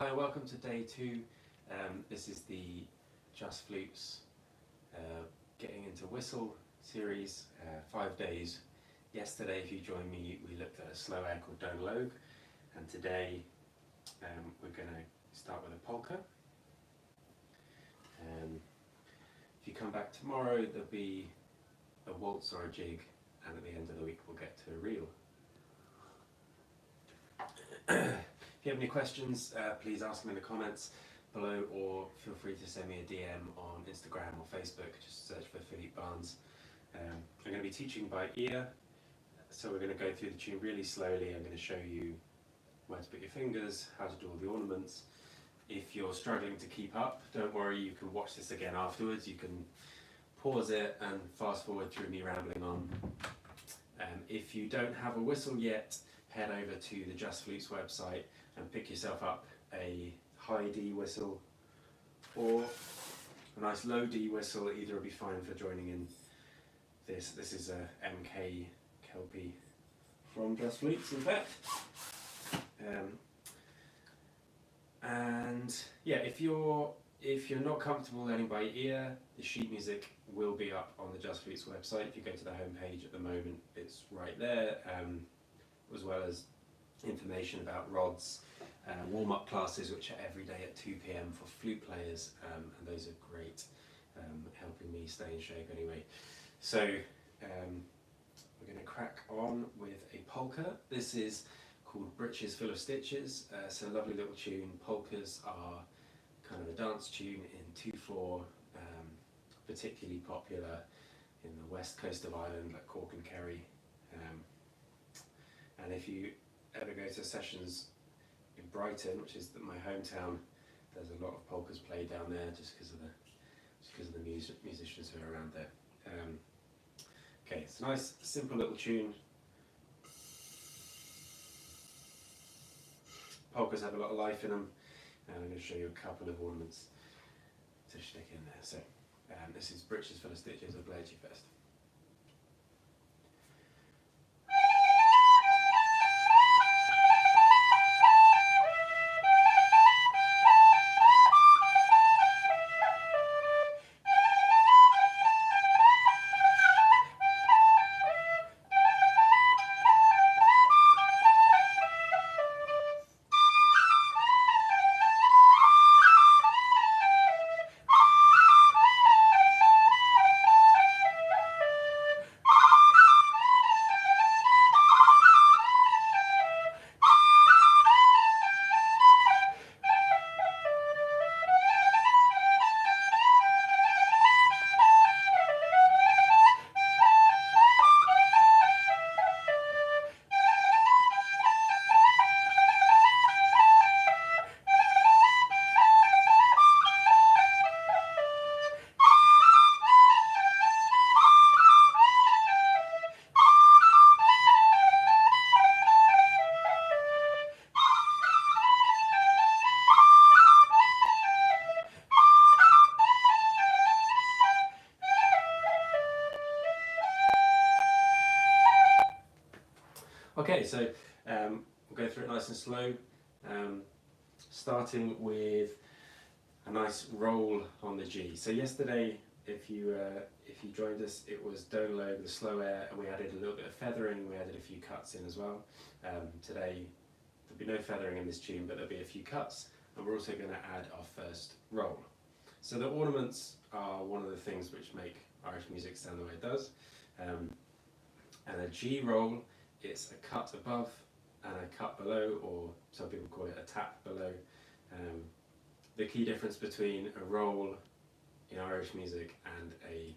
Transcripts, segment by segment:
Hi, welcome to day 2. This is the Just Flutes getting into whistle series, 5 days. Yesterday, if you joined me, we looked at a slow air called Don't Logue, and today we're going to start with a polka. If you come back tomorrow, there'll be a waltz or a jig, and at the end of the week we'll get to a reel. If you have any questions, please ask them in the comments below, or feel free to send me a DM on Instagram or Facebook. Just search for Philippe Barnes. I'm going to be teaching by ear, so we're going to go through the tune really slowly. I'm going to show you where to put your fingers, how to do all the ornaments. If you're struggling to keep up, don't worry, you can watch this again afterwards. You can pause it and fast forward through me rambling on. If you don't have a whistle yet, head over to the Just Flutes website and pick yourself up a high D whistle or a nice low D whistle. Either will be fine for joining in this. This is a MK Kelpie from Just Flutes, in fact. And yeah, if you're not comfortable learning by ear, the sheet music will be up on the Just Flutes website. If you go to the homepage at the moment, it's right there, as well as information about rods, warm-up classes which are every day at 2 p.m. for flute players, and those are great, helping me stay in shape anyway. So we're going to crack on with a polka. This is called Breeches Full of Stitches. It's a lovely little tune. Polkas are kind of a dance tune in 2/4, particularly popular in the west coast of Ireland, like Cork and Kerry. And if you ever go to sessions in Brighton, which is my hometown, there's a lot of polkas played down there just because of the musicians who are around there. Okay, it's a nice, simple little tune. Polkas have a lot of life in them, and I'm going to show you a couple of ornaments to stick in there. So this is Breeches Full of Stitches. I'll play it to you first. Okay, so we'll go through it nice and slow, starting with a nice roll on the G. So yesterday, if you joined us, it was Don't Logue, the slow air, and we added a little bit of feathering. We added a few cuts in as well. Today there'll be no feathering in this tune, but there'll be a few cuts, and we're also going to add our first roll. So the ornaments are one of the things which make Irish music sound the way it does. And a G roll, it's a cut above and a cut below, or some people call it a tap below. The key difference between a roll in Irish music and a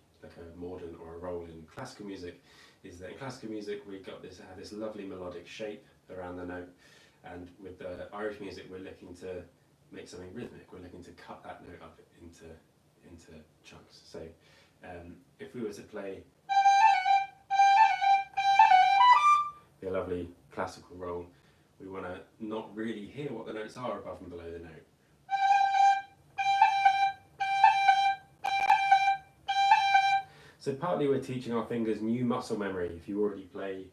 modern or a roll in classical music is that in classical music we have this lovely melodic shape around the note, and with the Irish music we're looking to make something rhythmic. We're looking to cut that note up into chunks. So if we were to play a lovely classical roll, we want to not really hear what the notes are above and below the note. So partly we're teaching our fingers new muscle memory. If you already play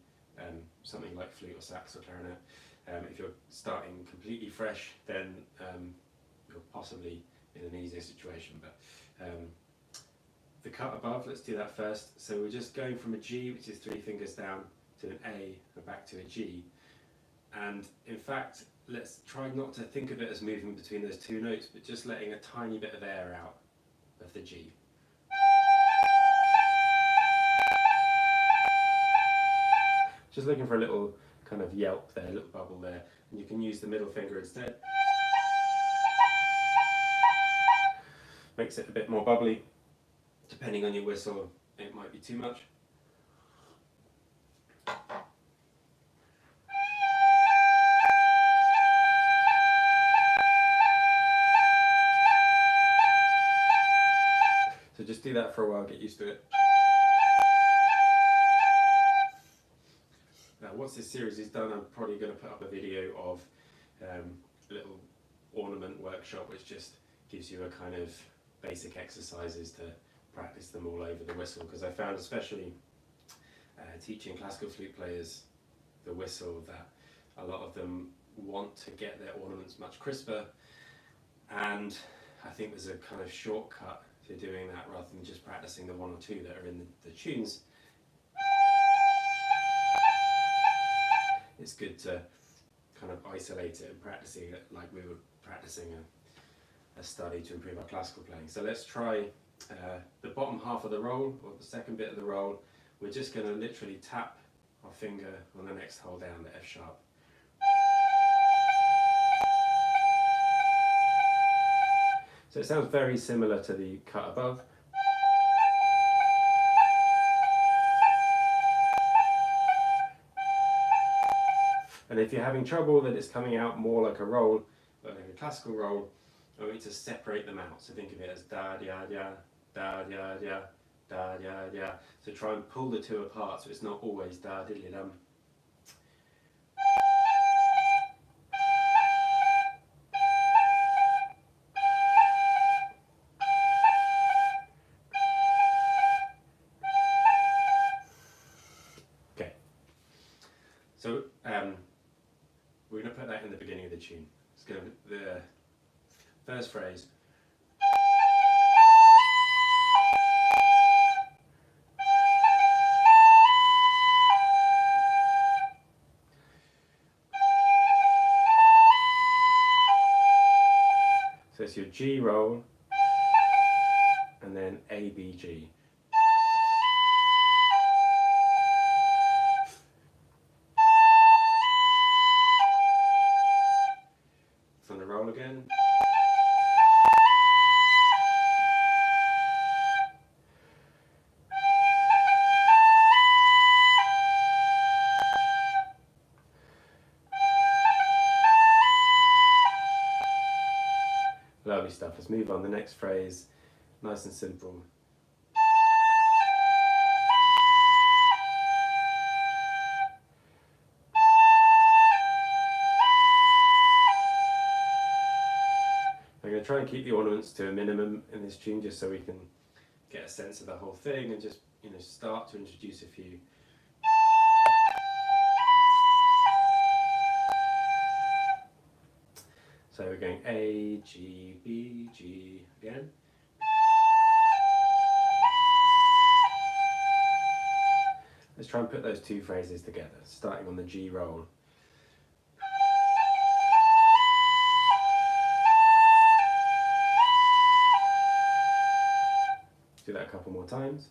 something like flute or sax or clarinet, If you're starting completely fresh, then you're possibly in an easier situation. But the cut above, let's do that first. So we're just going from a G, which is 3 fingers down, to an A and back to a G. And in fact, let's try not to think of it as moving between those 2 notes, but just letting a tiny bit of air out of the G. Just looking for a little kind of yelp there, a little bubble there, and you can use the middle finger instead. Makes it a bit more bubbly. Depending on your whistle, it might be too much. So just do that for a while, get used to it. Now, once this series is done, I'm probably going to put up a video of a little ornament workshop, which just gives you a kind of basic exercises to practice them all over the whistle, because I found, especially teaching classical flute players the whistle, that a lot of them want to get their ornaments much crisper, and I think there's a kind of shortcut to doing that rather than just practicing the 1 or 2 that are in the tunes. It's good to kind of isolate it and practicing it like we were practicing a study to improve our classical playing. So let's try the bottom half of the roll, or the second bit of the roll. We're just going to literally tap our finger on the next hole down, the F sharp. So it sounds very similar to the cut above. And if you're having trouble that it's coming out more like a roll, like a classical roll, I want you to separate them out. So think of it as da da da, da da da, da da da. So try and pull the 2 apart so it's not always da diddly dum. Okay. So we're going to put that in the beginning of the tune. It's going to be the first phrase. So it's your G roll, and then A, B, G. It's on the roll again. Lovely stuff. Let's move on. The next phrase, nice and simple. I'm going to try and keep the ornaments to a minimum in this tune, just so we can get a sense of the whole thing, and just start to introduce a few. So we're going A, G, B, G again. Let's try and put those 2 phrases together, starting on the G roll. Do that a couple more times.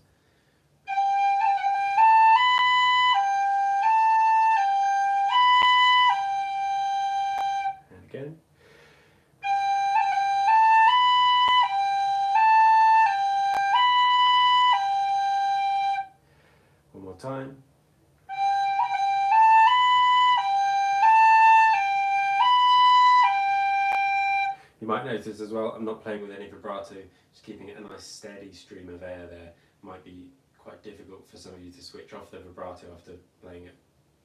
And again. One more time. You might notice as well, I'm not playing with any vibrato, just keeping it a nice steady stream of air there. Might be quite difficult for some of you to switch off the vibrato after playing it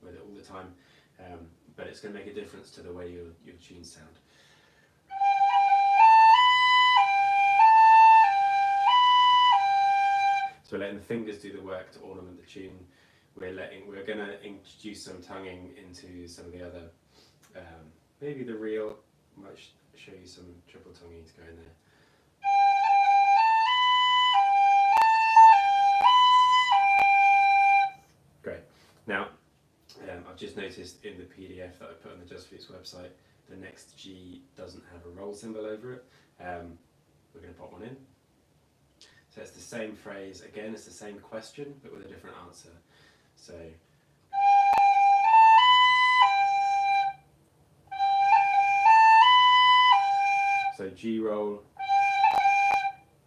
with it all the time, but it's going to make a difference to the way your tunes sound. So we're letting the fingers do the work to ornament the tune. We're going to introduce some tonguing into some of the other Maybe the real might show you some triple tonguing to go in there. Great. Now, I've just noticed in the PDF that I put on the Just Flutes website, the next G doesn't have a roll symbol over it. We're going to pop one in. So it's the same phrase, again, it's the same question, but with a different answer. So G roll,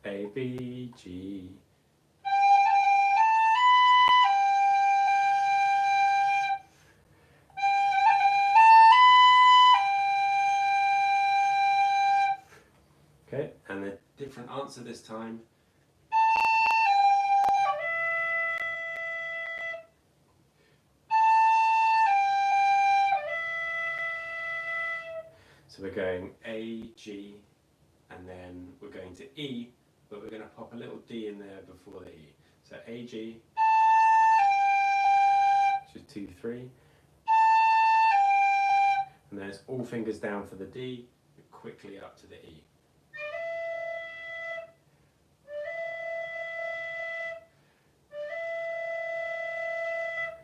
A, B, G. Okay, and a different answer this time. So we're going A, G, and then we're going to E, but we're going to pop a little D in there before the E. So A, G, which is 2, 3. And then it's all fingers down for the D, but quickly up to the E.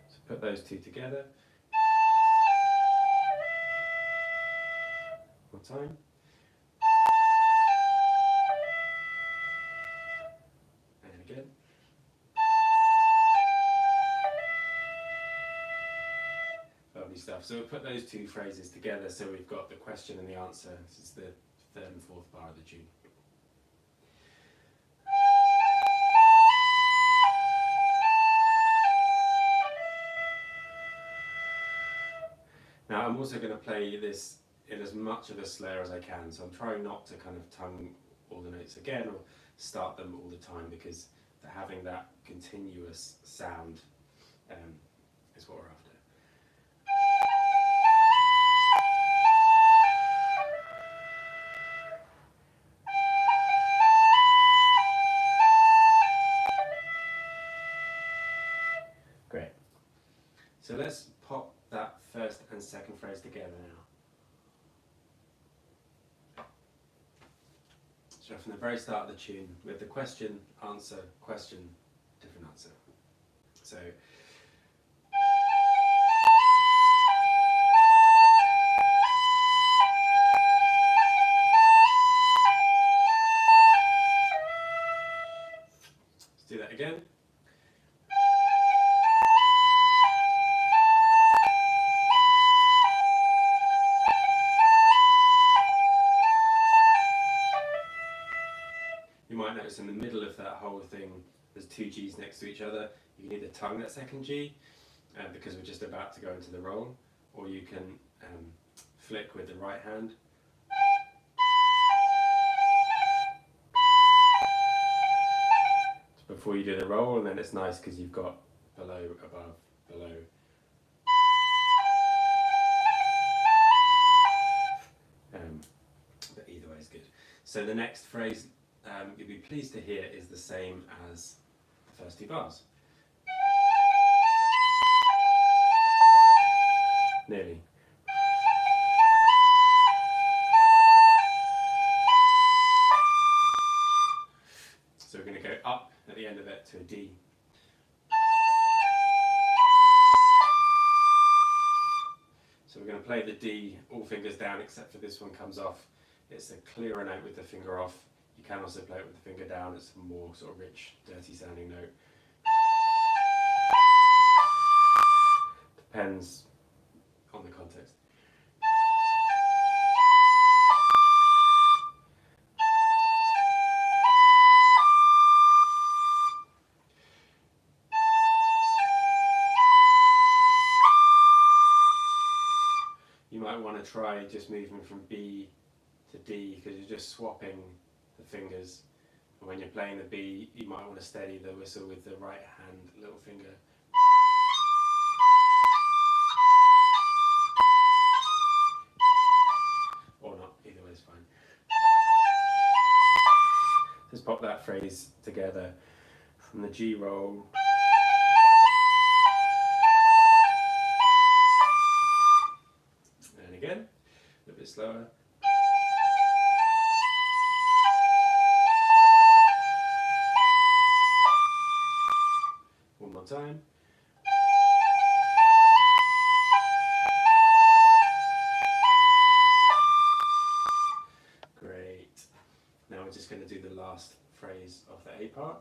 So put those two together. One time. And again. Lovely stuff. So we'll put those two phrases together so we've got the question and the answer. This is the third and fourth bar of the tune. Now I'm also going to play this in as much of a slur as I can, so I'm trying not to kind of tongue all the notes again or start them all the time, because having that continuous sound is what we're after. Great. So let's pop that first and second phrase together now. So from the very start of the tune, we have the question, answer, question, different answer. So let's do that again. You might notice in the middle of that whole thing, there's two G's next to each other. You can either tongue that second G, because we're just about to go into the roll, or you can flick with the right hand. Before you do the roll, and then it's nice because you've got below, above, below. But either way is good. So the next phrase you'll be pleased to hear is the same as the first two bars. Nearly. So we're going to go up at the end of it to a D. So we're going to play the D, all fingers down except for this one comes off. It's a clearer note with the finger off. You can also play it with the finger down. It's a more sort of rich, dirty sounding note. Depends on the context. You might want to try just moving from B to D, because you're just swapping the fingers. And when you're playing the B, you might want to steady the whistle with the right hand little finger. Or not, either way is fine. Let's pop that phrase together from the G roll. And again. A little bit slower. One more time. Great. Now we're just going to do the last phrase of the A part.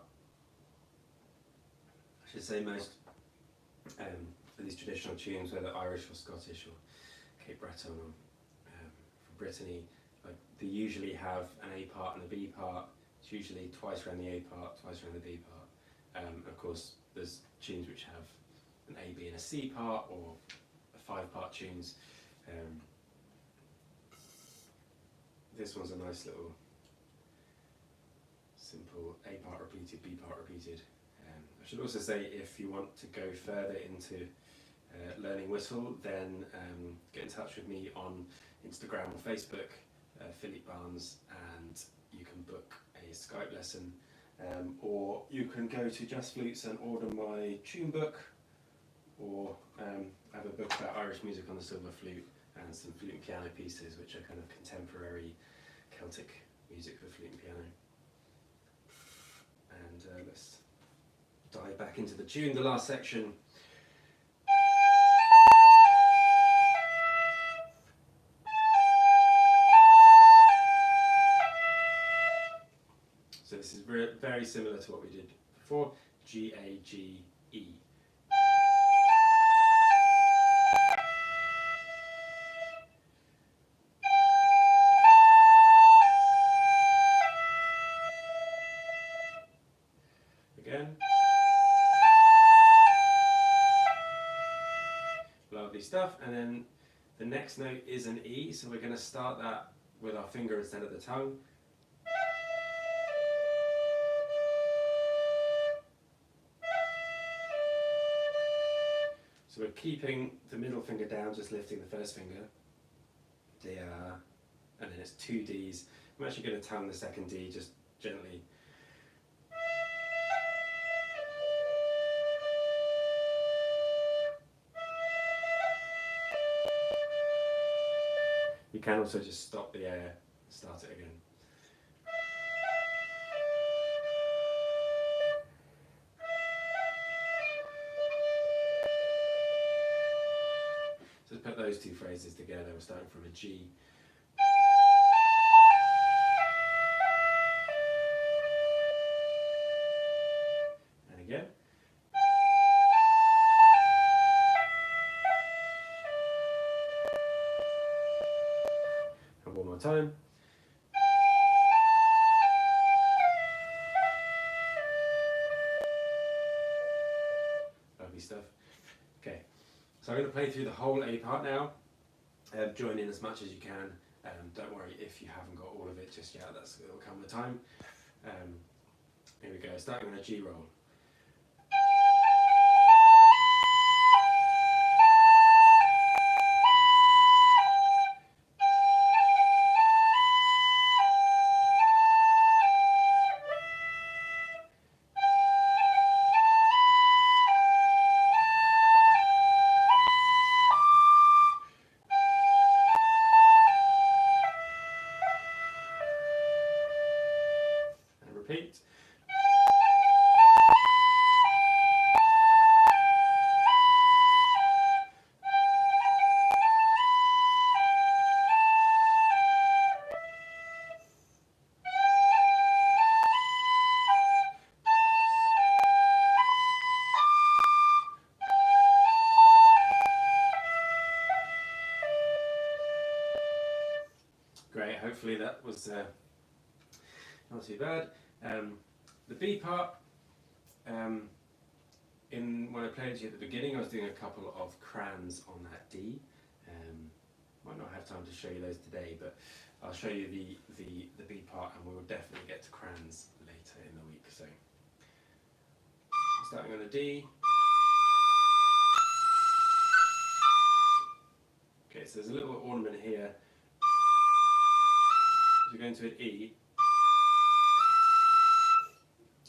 I should say most of these traditional tunes, whether Irish or Scottish or Cape Breton or from Brittany, like they usually have an A part and a B part. It's usually twice around the A part, twice around the B part. Of course, there's tunes which have an A, B and a C part, or a 5-part tunes. This one's a nice little simple A part repeated, B part repeated. I should also say, if you want to go further into learning whistle, then get in touch with me on Instagram or Facebook, Philippe Barnes, and you can book a Skype lesson, or you can go to Just Flutes and order my tune book, or I have a book about Irish music on the silver flute and some flute and piano pieces, which are kind of contemporary Celtic music for flute and piano. And let's dive back into the tune, the last section. So this is very similar to what we did before, G, A, G, E. Again. Lovely stuff. And then the next note is an E, so we're going to start that with our finger instead of the tongue. So we're keeping the middle finger down, just lifting the first finger. D, and then it's 2 Ds. I'm actually going to tongue the second D just gently. You can also just stop the air and start it again. So let's put those two phrases together. We're starting from a G. And again. And one more time. Lovely stuff. Okay, so I'm going to play through the whole A part now. Join in as much as you can. Don't worry if you haven't got all of it just yet, it'll come with time. Here we go, starting on a G roll. Repeat. Great, hopefully that was not too bad. The B part, when I played it to you at the beginning, I was doing a couple of crans on that D. Might not have time to show you those today, but I'll show you the B part, and we will definitely get to crans later in the week. So, starting on a D. Okay, so there's a little ornament here. So we're going to an E.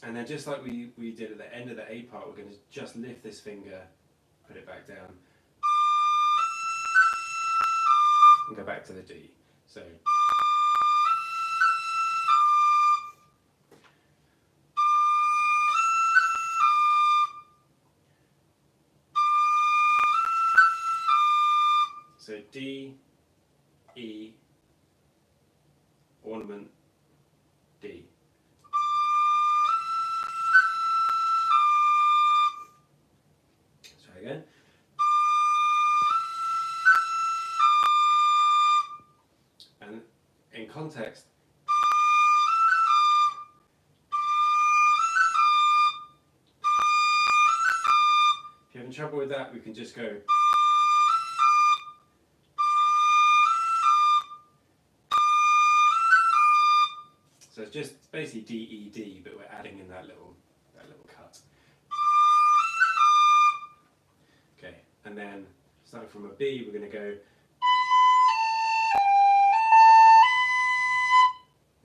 And then just like we did at the end of the A part, we're going to just lift this finger, put it back down. and go back to the D. So D, E, ornament, D. Let's try again. And in context, if you're having trouble with that, we can just go. So it's just basically D, E, D, but we're adding in that little cut. Okay, and then starting from a B, we're going to go.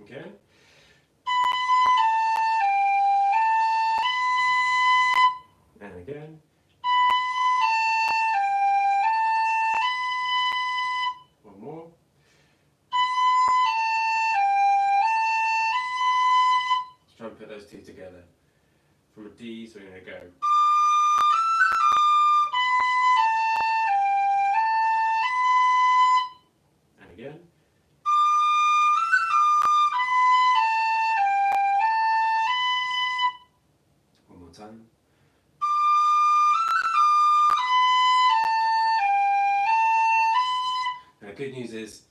Okay. And again. One more. Let's try and put those two together. From a D, so we're going to go. And again. One more time. Now, the good news is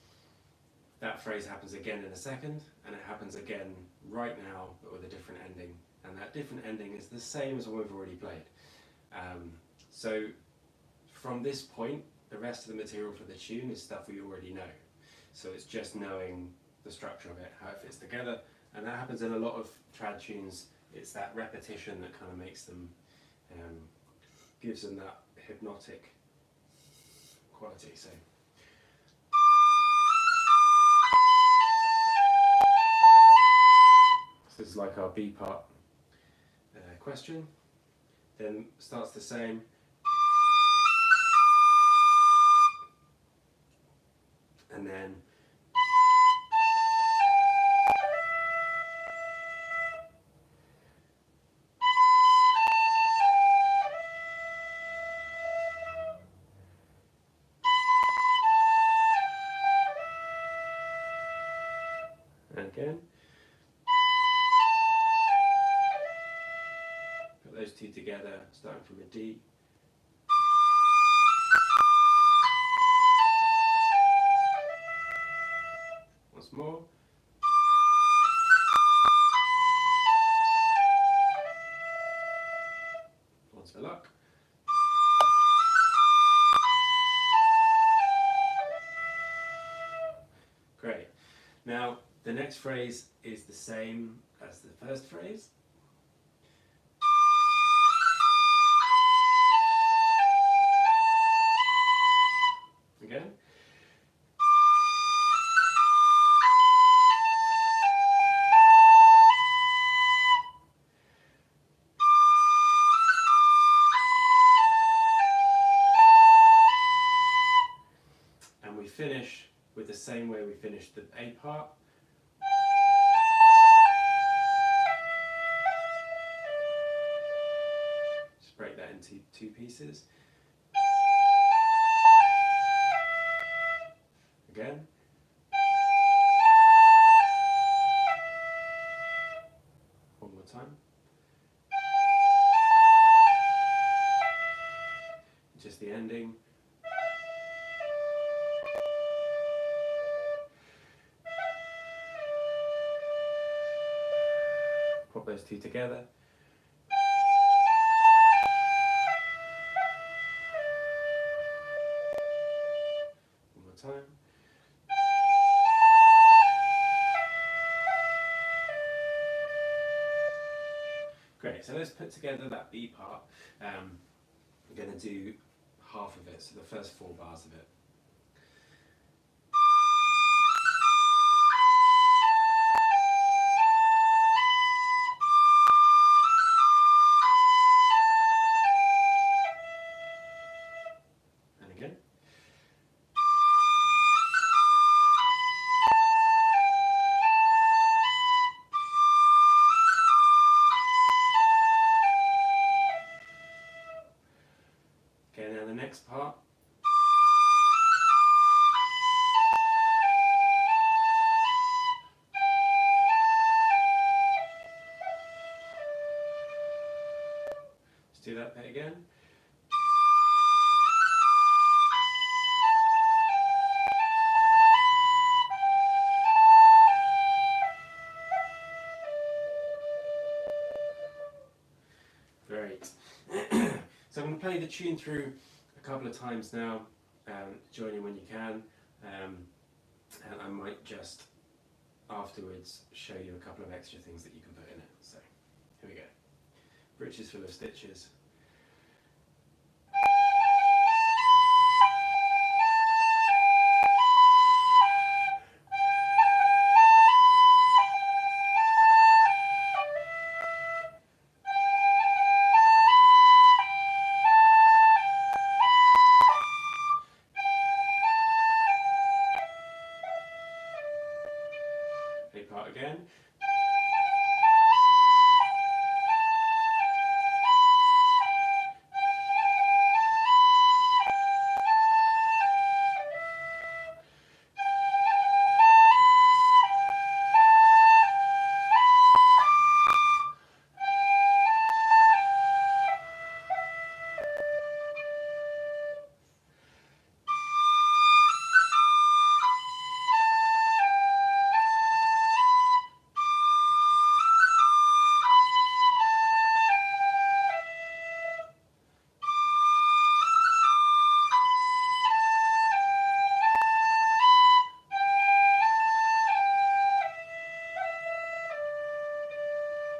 that phrase happens again in a second, and it happens again right now, but with a different ending. And that different ending is the same as what we've already played. So from this point, the rest of the material for the tune is stuff we already know. So it's just knowing the structure of it, how it fits together, and that happens in a lot of trad tunes. It's that repetition that kind of makes them, gives them that hypnotic quality. So. This is like our B part question. Then starts the same. And then and again. Put those two together, starting from a D. Once more. Once for luck. Great. Now, the next phrase is the same as the first phrase. Again. And we finish with the same way we finished the A part. Just break that into two pieces. Again. One more time. Just the ending. Pop those two together. One more time. Great, so let's put together that B part. We're going to do half of it, so the first 4 bars of it. And again. next part. Let's do that bit again. Great. So I'm going to play the tune through a couple of times now. Join in when you can. And I might just afterwards show you a couple of extra things that you can put in it. So here we go. Breeches full of stitches. A part again.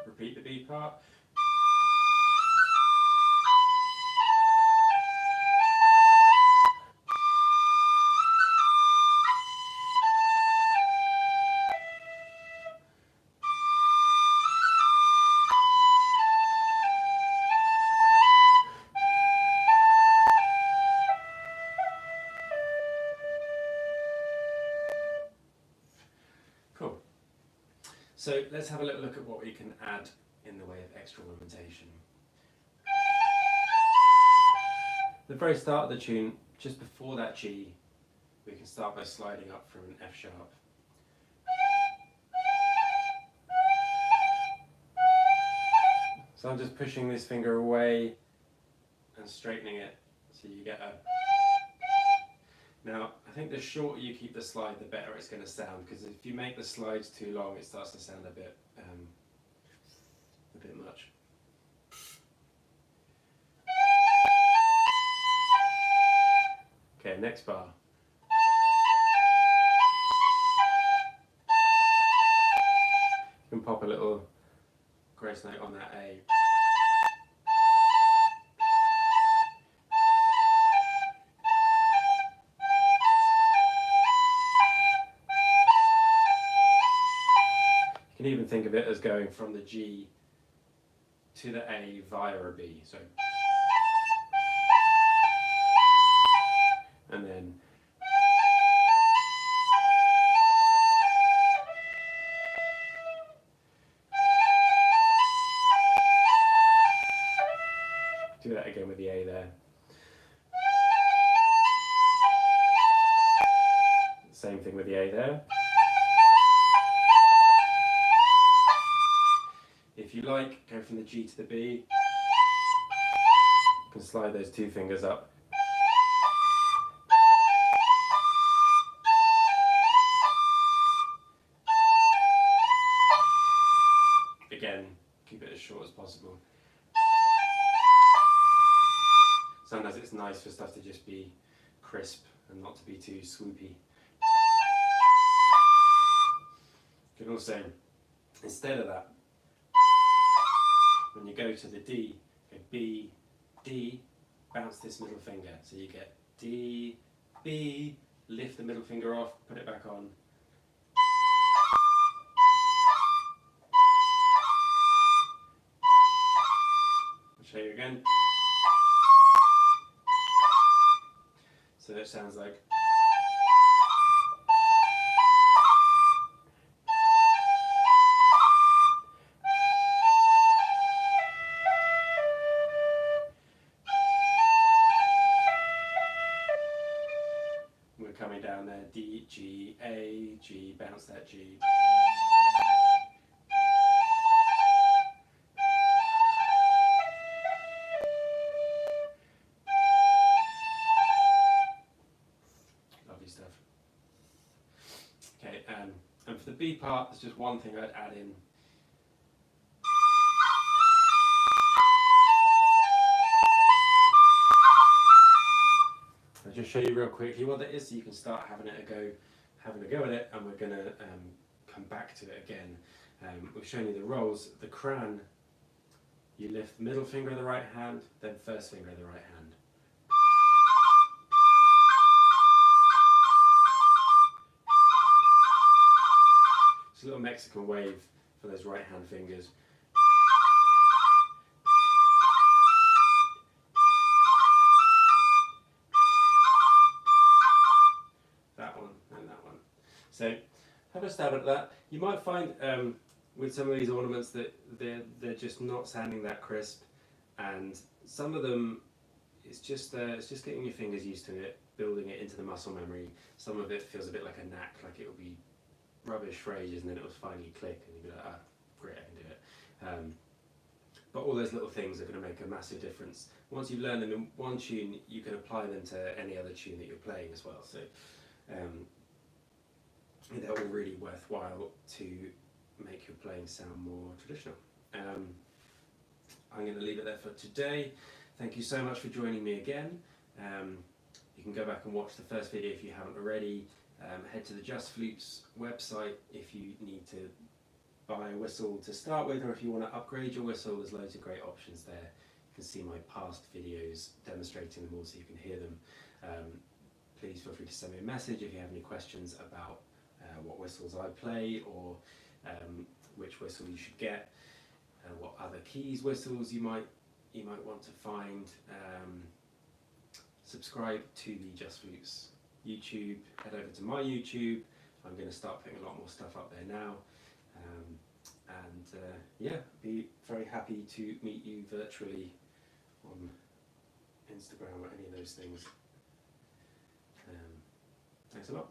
Repeat the B part. Cool. So let's have a little look at what we can add in the way of extra ornamentation. The very start of the tune, just before that G, we can start by sliding up from an F sharp. So I'm just pushing this finger away and straightening it so you get a... Now, I think the shorter you keep the slide, the better it's going to sound, because if you make the slides too long, it starts to sound a bit much. Okay, next bar. You can pop a little grace note on that A. You can even think of it as going from the G to the A via a B. So, and then do that again with the A there. Same thing with the A there. If you like, go from the G to the B. You can slide those two fingers up. Again, keep it as short as possible. Sometimes it's nice for stuff to just be crisp and not to be too swoopy. You can also, instead of that, when you go to the D, go B, D, bounce this middle finger. So you get D, B, lift the middle finger off, put it back on. I'll show you again. So it sounds like. D, G, A, G, bounce that G. Lovely stuff. Okay, and for the B part, there's just one thing I'd add in. I'll just show you real quickly what that is, so you can start having a go at it, and we're going to come back to it again. We've shown you the rolls. The cran, you lift the middle finger of the right hand, then first finger of the right hand. It's a little Mexican wave for those right hand fingers. That one and that one. So have a stab at that. You might find with some of these ornaments that they're just not sounding that crisp, and some of them it's just getting your fingers used to it, building it into the muscle memory. Some of it feels a bit like a knack, like it will be rubbish for ages and then it will finally click and you'll be like, ah, great, I can do it. But all those little things are going to make a massive difference. Once you learn them in one tune, you can apply them to any other tune that you're playing as well. So they're all really worthwhile to make your playing sound more traditional. I'm going to leave it there for today. Thank you so much for joining me again. You can go back and watch the first video if you haven't already. Head to the Just Flutes website if you need to buy a whistle to start with, or if you want to upgrade your whistle. There's loads of great options there. You can see my past videos demonstrating them all so you can hear them. Please feel free to send me a message if you have any questions about what whistles I play, or which whistle you should get, what other keys whistles you might want to find. Subscribe to the Just Flutes YouTube, head over to my YouTube. I'm going to start putting a lot more stuff up there now, yeah, be very happy to meet you virtually on Instagram or any of those things. Thanks a lot.